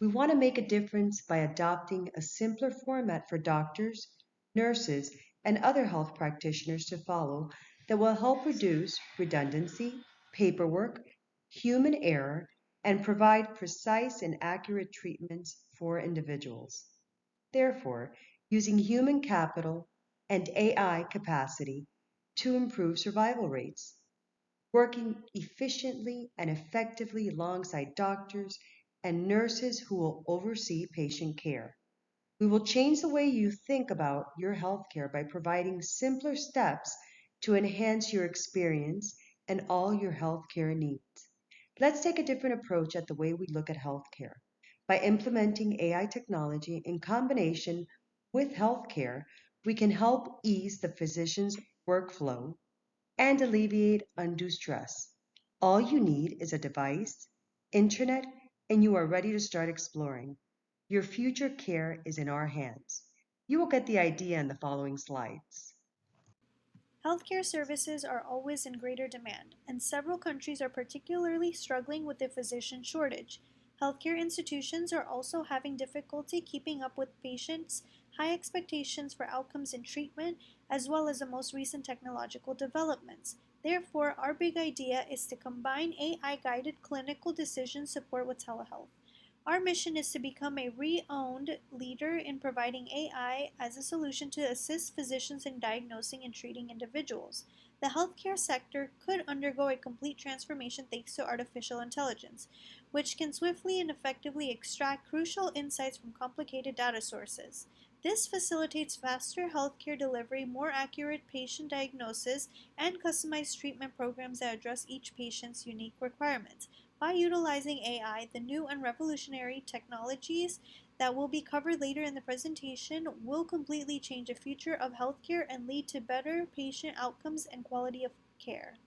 We want to make a difference by adopting a simpler format for doctors, nurses, and other health practitioners to follow that will help reduce redundancy, paperwork, human error, and provide precise and accurate treatments for individuals. Therefore, using human capital and AI capacity to improve survival rates, working efficiently and effectively alongside doctors and nurses who will oversee patient care. We will change the way you think about your healthcare by providing simpler steps to enhance your experience and all your healthcare needs. Let's take a different approach at the way we look at healthcare. By implementing AI technology in combination with healthcare, we can help ease the physician's workflow and alleviate undue stress. All you need is a device, internet, and you are ready to start exploring. Your future care is in our hands. You will get the idea in the following slides. Healthcare services are always in greater demand, and several countries are particularly struggling with the physician shortage. Healthcare institutions are also having difficulty keeping up with patients' high expectations for outcomes and treatment, as well as the most recent technological developments. Therefore, our big idea is to combine AI guided clinical decision support with telehealth. Our mission is to become a re-owned leader in providing AI as a solution to assist physicians in diagnosing and treating individuals. The healthcare sector could undergo a complete transformation thanks to artificial intelligence, which can swiftly and effectively extract crucial insights from complicated data sources. This facilitates faster healthcare delivery, more accurate patient diagnosis, and customized treatment programs that address each patient's unique requirements. By utilizing AI, the new and revolutionary technologies that will be covered later in the presentation will completely change the future of healthcare and lead to better patient outcomes and quality of care.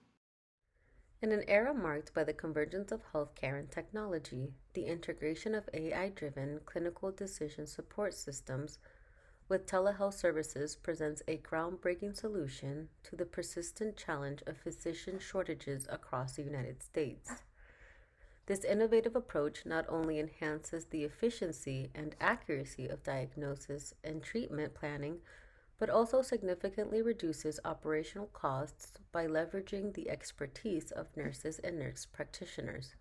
In an era marked by the convergence of healthcare and technology, the integration of AI driven clinical decision support systems with telehealth services presents a groundbreaking solution to the persistent challenge of physician shortages across the United States. This innovative approach not only enhances the efficiency and accuracy of diagnosis and treatment planning, but also significantly reduces operational costs by leveraging the expertise of nurses and nurse practitioners.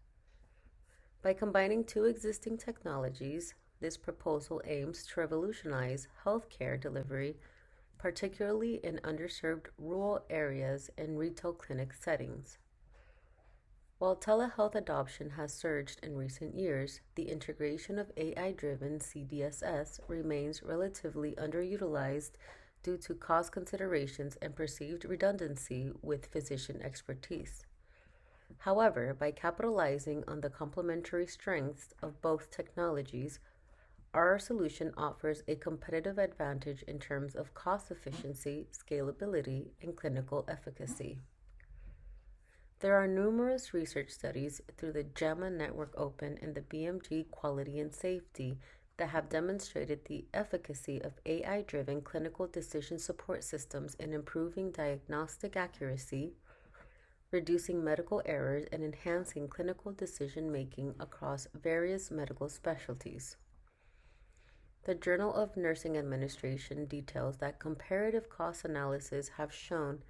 By combining two existing technologies, this proposal aims to revolutionize healthcare delivery, particularly in underserved rural areas and retail clinic settings. While telehealth adoption has surged in recent years, the integration of AI driven CDSS remains relatively underutilized due to cost considerations and perceived redundancy with physician expertise. However, by capitalizing on the complementary strengths of both technologies, our solution offers a competitive advantage in terms of cost efficiency, scalability, and clinical efficacy. There are numerous research studies through the JAMA Network Open and the BMG Quality and Safety that have demonstrated the efficacy of AI driven clinical decision support systems in improving diagnostic accuracy, reducing medical errors, and enhancing clinical decision making across various medical specialties. The Journal of Nursing Administration details that comparative cost analyses have shown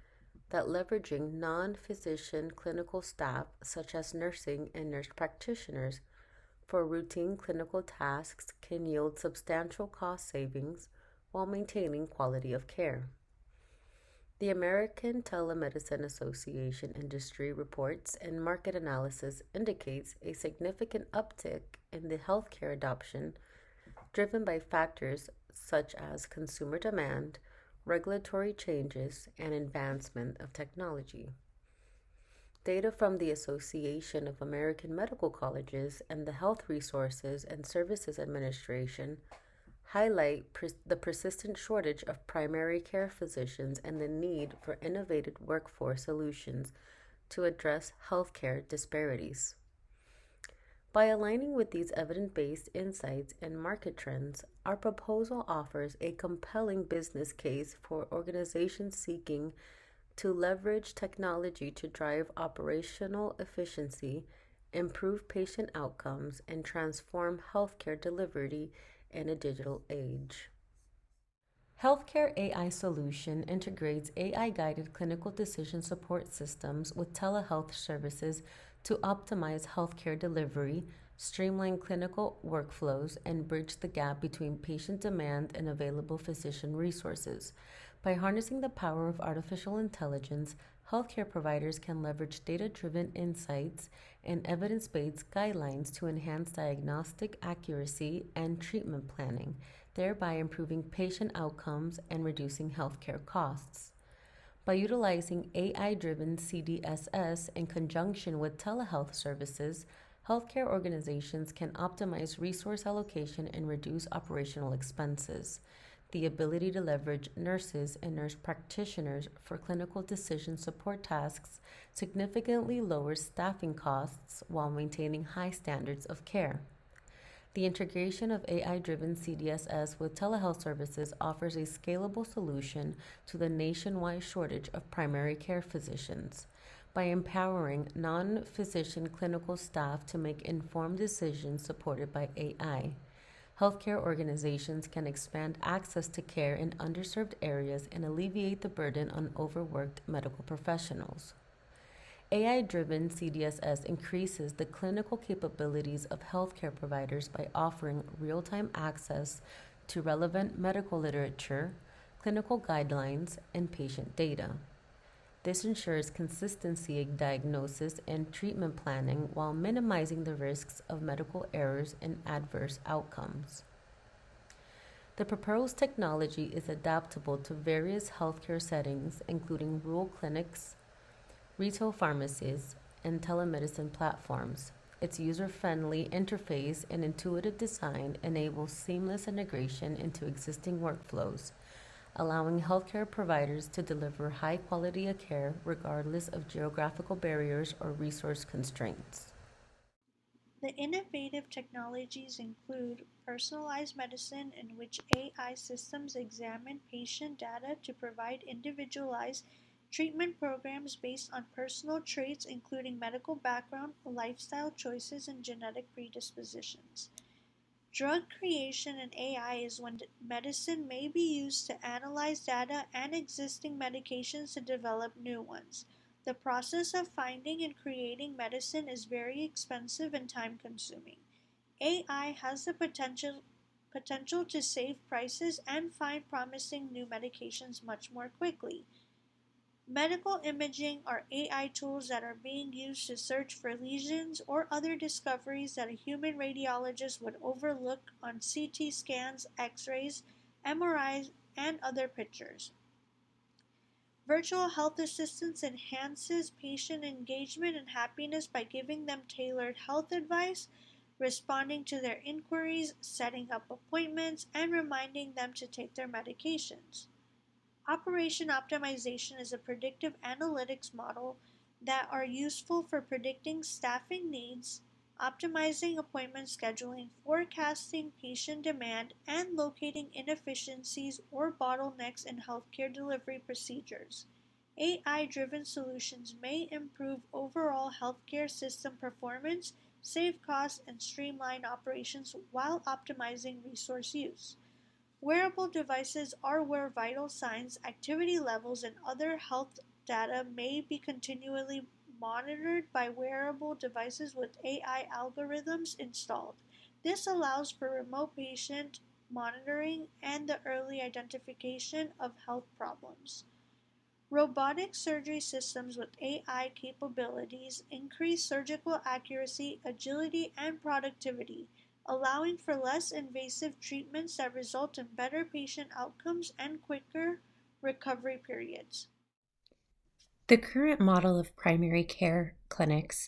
that leveraging non-physician clinical staff such as nursing and nurse practitioners for routine clinical tasks can yield substantial cost savings while maintaining quality of care. The American Telemedicine Association industry reports and market analysis indicates a significant uptick in the healthcare adoption driven by factors such as consumer demand, regulatory changes, and advancement of technology. Data from the Association of American Medical Colleges and the Health Resources and Services Administration highlight the persistent shortage of primary care physicians and the need for innovative workforce solutions to address healthcare disparities. By aligning with these evidence-based insights and market trends, our proposal offers a compelling business case for organizations seeking to leverage technology to drive operational efficiency, improve patient outcomes, and transform healthcare delivery in a digital age. Healthcare AI Solution integrates AI-guided clinical decision support systems with telehealth services to optimize healthcare delivery, streamline clinical workflows, and bridge the gap between patient demand and available physician resources. By harnessing the power of artificial intelligence, healthcare providers can leverage data-driven insights and evidence-based guidelines to enhance diagnostic accuracy and treatment planning, thereby improving patient outcomes and reducing healthcare costs. By utilizing AI-driven CDSS in conjunction with telehealth services, healthcare organizations can optimize resource allocation and reduce operational expenses. The ability to leverage nurses and nurse practitioners for clinical decision support tasks significantly lowers staffing costs while maintaining high standards of care. The integration of AI-driven CDSS with telehealth services offers a scalable solution to the nationwide shortage of primary care physicians. By empowering non-physician clinical staff to make informed decisions supported by AI, healthcare organizations can expand access to care in underserved areas and alleviate the burden on overworked medical professionals. AI-driven CDSS increases the clinical capabilities of healthcare providers by offering real-time access to relevant medical literature, clinical guidelines, and patient data. This ensures consistency in diagnosis and treatment planning while minimizing the risks of medical errors and adverse outcomes. The proposed technology is adaptable to various healthcare settings, including rural clinics, retail pharmacies, and telemedicine platforms. Its user-friendly interface and intuitive design enables seamless integration into existing workflows, allowing healthcare providers to deliver high-quality care regardless of geographical barriers or resource constraints. The innovative technologies include personalized medicine, in which AI systems examine patient data to provide individualized treatment programs based on personal traits, including medical background, lifestyle choices, and genetic predispositions. Drug creation in AI is when medicine may be used to analyze data and existing medications to develop new ones. The process of finding and creating medicine is very expensive and time consuming. AI has the potential to save prices and find promising new medications much more quickly. Medical imaging are AI tools that are being used to search for lesions or other discoveries that a human radiologist would overlook on CT scans, X-rays, MRIs, and other pictures. Virtual health assistants enhances patient engagement and happiness by giving them tailored health advice, responding to their inquiries, setting up appointments, and reminding them to take their medications. Operation optimization is a predictive analytics model that are useful for predicting staffing needs, optimizing appointment scheduling, forecasting patient demand, and locating inefficiencies or bottlenecks in healthcare delivery procedures. AI-driven solutions may improve overall healthcare system performance, save costs, and streamline operations while optimizing resource use. Wearable devices are where vital signs, activity levels, and other health data may be continually monitored by wearable devices with AI algorithms installed. This allows for remote patient monitoring and the early identification of health problems. Robotic surgery systems with AI capabilities increase surgical accuracy, agility, and productivity, allowing for less invasive treatments that result in better patient outcomes and quicker recovery periods. The current model of primary care clinics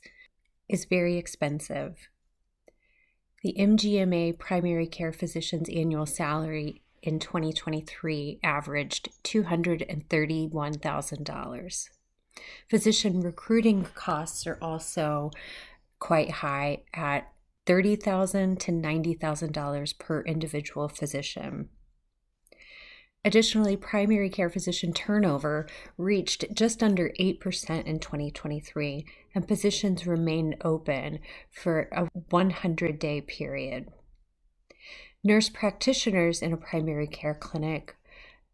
is very expensive. The MGMA primary care physician's annual salary in 2023 averaged $231,000. Physician recruiting costs are also quite high at $30,000 to $90,000 per individual physician. Additionally, primary care physician turnover reached just under 8% in 2023, and positions remained open for a 100-day period. Nurse practitioners in a primary care clinic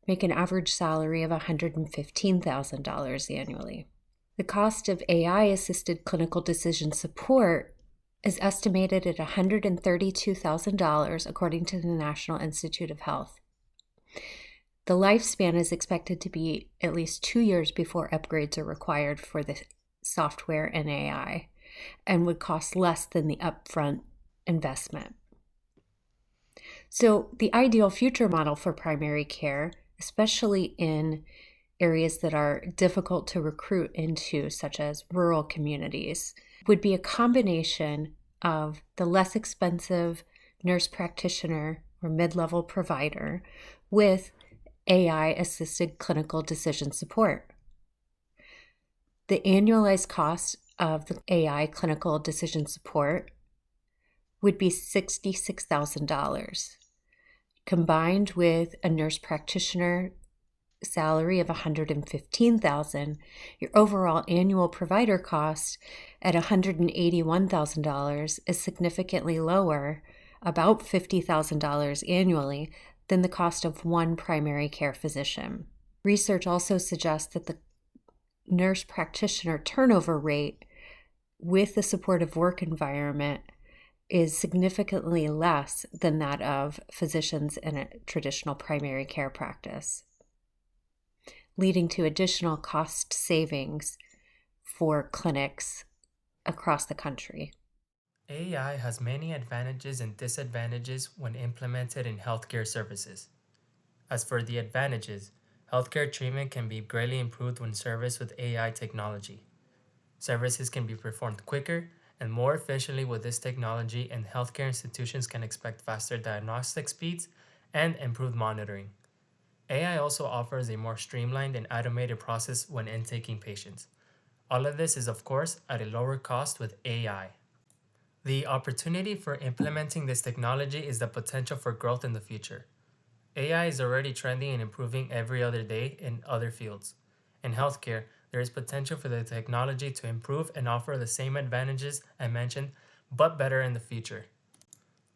make an average salary of $115,000 annually. The cost of AI-assisted clinical decision support is estimated at $132,000 according to the National Institute of Health. The lifespan is expected to be at least 2 years before upgrades are required for the software and AI, and would cost less than the upfront investment. So the ideal future model for primary care, especially in areas that are difficult to recruit into, such as rural communities, would be a combination of the less expensive nurse practitioner or mid-level provider with AI-assisted clinical decision support. The annualized cost of the AI clinical decision support would be $66,000. Combined with a nurse practitioner salary of $115,000, your overall annual provider cost at $181,000 is significantly lower, about $50,000 annually, than the cost of one primary care physician. Research also suggests that the nurse practitioner turnover rate with the supportive work environment is significantly less than that of physicians in a traditional primary care practice, leading to additional cost savings for clinics across the country. AI has many advantages and disadvantages when implemented in healthcare services. As for the advantages, healthcare treatment can be greatly improved when serviced with AI technology. Services can be performed quicker and more efficiently with this technology, and healthcare institutions can expect faster diagnostic speeds and improved monitoring. AI also offers a more streamlined and automated process when intaking patients. All of this is, of course, at a lower cost with AI. The opportunity for implementing this technology is the potential for growth in the future. AI is already trending and improving every other day in other fields. In healthcare, there is potential for the technology to improve and offer the same advantages I mentioned, but better in the future.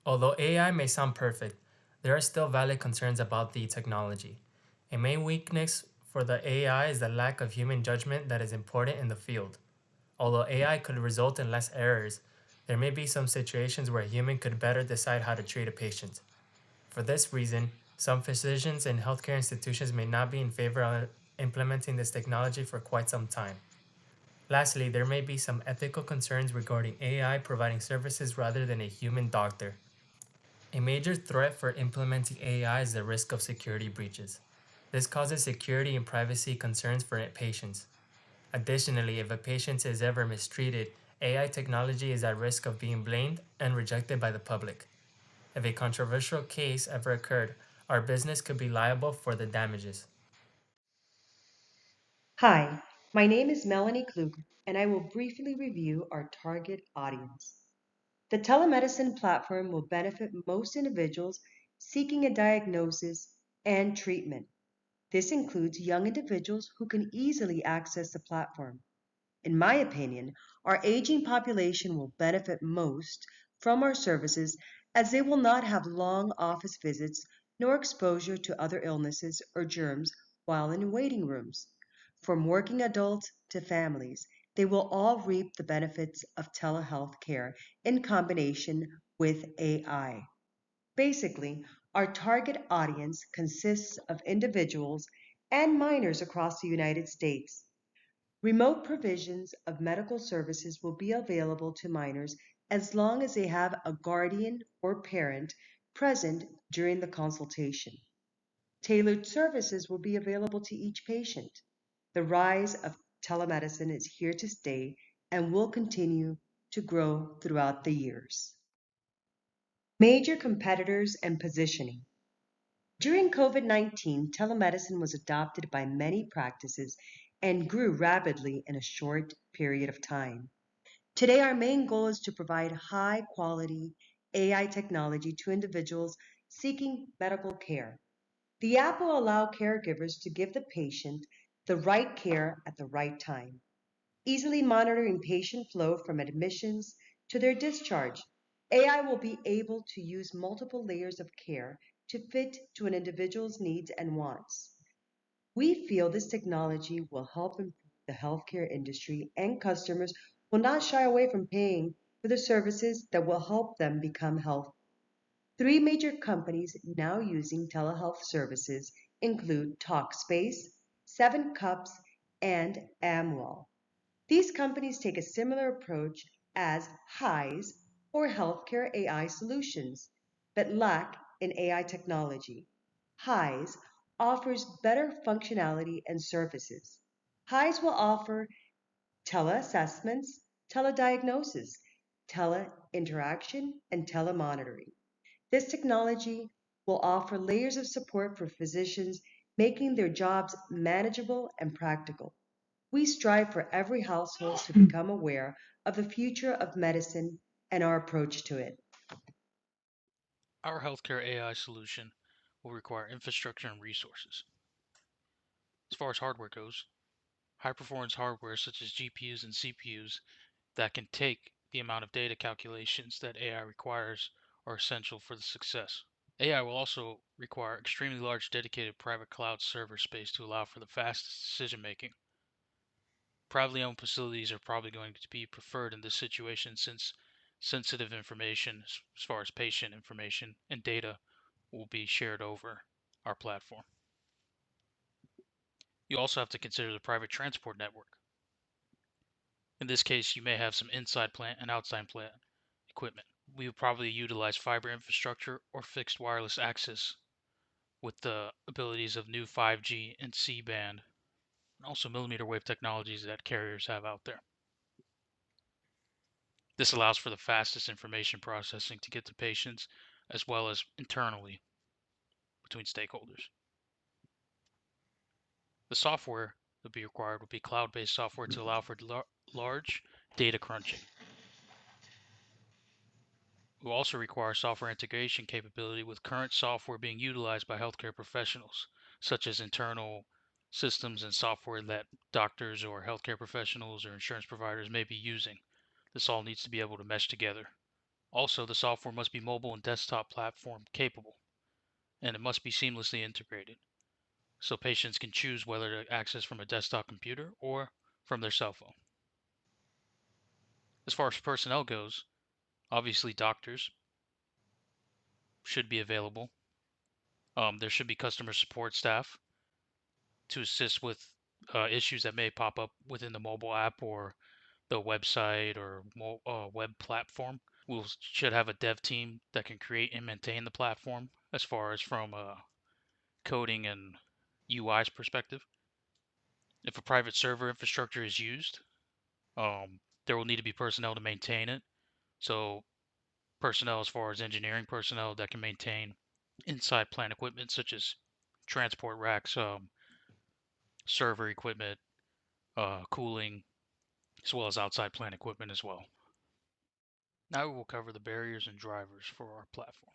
Although AI may sound perfect, there are still valid concerns about the technology. A main weakness for the AI is the lack of human judgment that is important in the field. Although AI could result in less errors, there may be some situations where a human could better decide how to treat a patient. For this reason, some physicians and healthcare institutions may not be in favor of implementing this technology for quite some time. Lastly, there may be some ethical concerns regarding AI providing services rather than a human doctor. A major threat for implementing AI is the risk of security breaches. This causes security and privacy concerns for patients. Additionally, if a patient is ever mistreated, AI technology is at risk of being blamed and rejected by the public. If a controversial case ever occurred, our business could be liable for the damages. Hi, my name is Melanie Kluger, and I will briefly review our target audience. The telemedicine platform will benefit most individuals seeking a diagnosis and treatment. This includes young individuals who can easily access the platform. In my opinion, our aging population will benefit most from our services as they will not have long office visits nor exposure to other illnesses or germs while in waiting rooms. From working adults to families, they will all reap the benefits of telehealth care in combination with AI. Basically, our target audience consists of individuals and minors across the United States. Remote provisions of medical services will be available to minors as long as they have a guardian or parent present during the consultation. Tailored services will be available to each patient. The rise of telemedicine is here to stay and will continue to grow throughout the years. Major competitors and positioning. During COVID 19, telemedicine was adopted by many practices and grew rapidly in a short period of time. Today, our main goal is to provide high quality AI technology to individuals seeking medical care. The app will allow caregivers to give the patient the right care at the right time, easily monitoring patient flow from admissions to their discharge. AI will be able to use multiple layers of care to fit to an individual's needs and wants. We feel this technology will help improve the healthcare industry, and customers will not shy away from paying for the services that will help them become healthy. Three major companies now using telehealth services include Talkspace, Seven Cups, and Amwell. These companies take a similar approach as HISE or Healthcare AI Solutions, but lack in AI technology. HISE offers better functionality and services. HISE will offer teleassessments, telediagnosis, teleinteraction, and telemonitoring. This technology will offer layers of support for physicians, making their jobs manageable and practical. We strive for every household to become aware of the future of medicine and our approach to it. Our healthcare AI solution will require infrastructure and resources. As far as hardware goes, high performance hardware such as GPUs and CPUs that can take the amount of data calculations that AI requires are essential for the success. AI will also require extremely large dedicated private cloud server space to allow for the fastest decision making. Privately owned facilities are probably going to be preferred in this situation since sensitive information, as far as patient information and data, will be shared over our platform. You also have to consider the private transport network. In this case, you may have some inside plant and outside plant equipment. We would probably utilize fiber infrastructure or fixed wireless access with the abilities of new 5G and C-band, and also millimeter wave technologies that carriers have out there. This allows for the fastest information processing to get to patients as well as internally between stakeholders. The software that would be required would be cloud-based software to allow for large data crunching. Will also require software integration capability with current software being utilized by healthcare professionals, such as internal systems and software that doctors or healthcare professionals or insurance providers may be using. This all needs to be able to mesh together. Also, the software must be mobile and desktop platform capable, and it must be seamlessly integrated, so patients can choose whether to access from a desktop computer or from their cell phone. As far as personnel goes, obviously doctors should be available. There should be customer support staff to assist with issues that may pop up within the mobile app or the website or web platform. We should have a dev team that can create and maintain the platform as far as from a coding and UI's perspective. If a private server infrastructure is used, there will need to be personnel to maintain it. So personnel as far as engineering personnel that can maintain inside plant equipment such as transport racks, server equipment, cooling, as well as outside plant equipment as well. Now we will cover the barriers and drivers for our platform.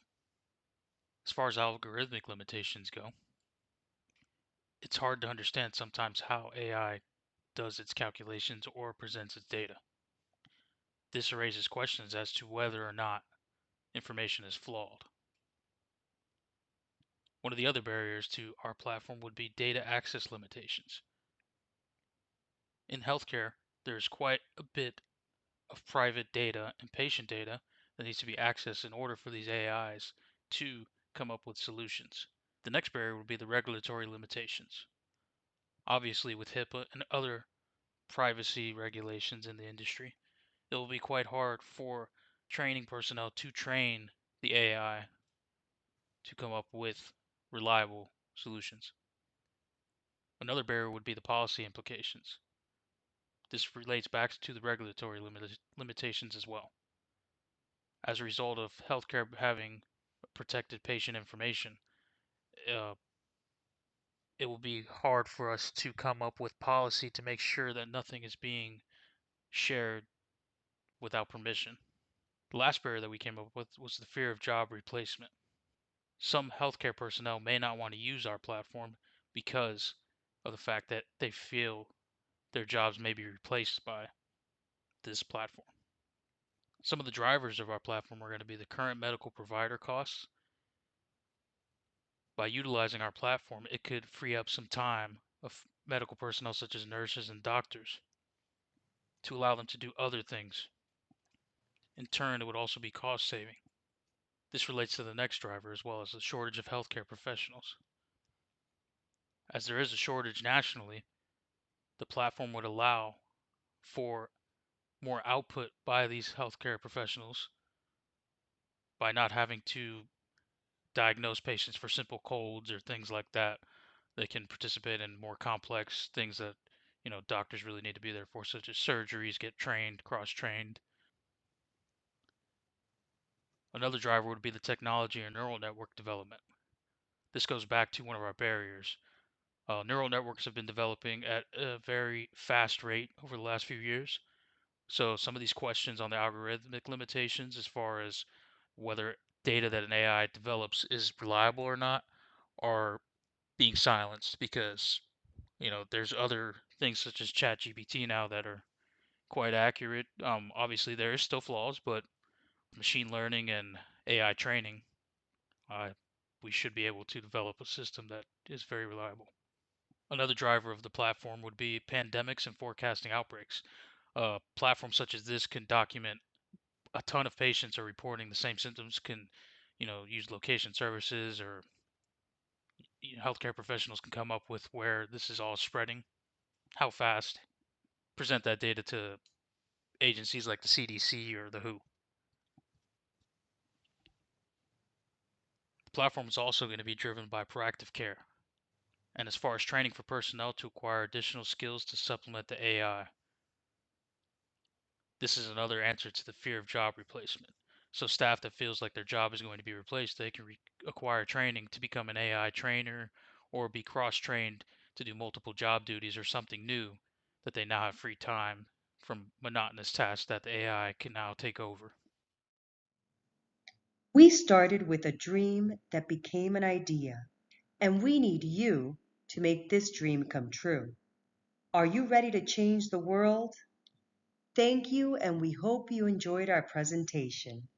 As far as algorithmic limitations go, it's hard to understand sometimes how AI does its calculations or presents its data. This raises questions as to whether or not information is flawed. One of the other barriers to our platform would be data access limitations. In healthcare, there's quite a bit of private data and patient data that needs to be accessed in order for these AIs to come up with solutions. The next barrier would be the regulatory limitations. Obviously, with HIPAA and other privacy regulations in the industry, it will be quite hard for training personnel to train the AI to come up with reliable solutions. Another barrier would be the policy implications. This relates back to the regulatory limitations as well. As a result of healthcare having protected patient information, uh, it will be hard for us to come up with policy to make sure that nothing is being shared without permission. The last barrier that we came up with was the fear of job replacement. some healthcare personnel may not want to use our platform because of the fact that they feel their jobs may be replaced by this platform. Some of the drivers of our platform are going to be the current medical provider costs. By utilizing our platform, it could free up some time of medical personnel such as nurses and doctors to allow them to do other things. In turn, it would also be cost saving. This relates to the next driver as well as the shortage of healthcare professionals. As there is a shortage nationally, the platform would allow for more output by these healthcare professionals by not having to diagnose patients for simple colds or things like that. They can participate in more complex things that doctors really need to be there for, such as surgeries, get trained, cross-trained. Another driver would be the technology and neural network development. This goes back to one of our barriers. Neural networks have been developing at a very fast rate over the last few years. So some of these questions on the algorithmic limitations as far as whether data that an AI develops is reliable or not are being silenced because there's other things such as ChatGPT now that are quite accurate. Obviously there is still flaws, but machine learning and AI training, uh, we should be able to develop a system that is very reliable. Another driver of the platform would be pandemics and forecasting outbreaks. Platforms such as this can document a ton of patients are reporting the same symptoms, can use location services, or healthcare professionals can come up with where this is all spreading, how fast, present that data to agencies like the CDC or the WHO. The platform is also going to be driven by proactive care, and as far as training for personnel to acquire additional skills to supplement the AI. This is another answer to the fear of job replacement. So staff that feels like their job is going to be replaced, they can acquire training to become an AI trainer or be cross-trained to do multiple job duties or something new that they now have free time from monotonous tasks that the AI can now take over. We started with a dream that became an idea, and we need you to make this dream come true. Are you ready to change the world? Thank you, and we hope you enjoyed our presentation.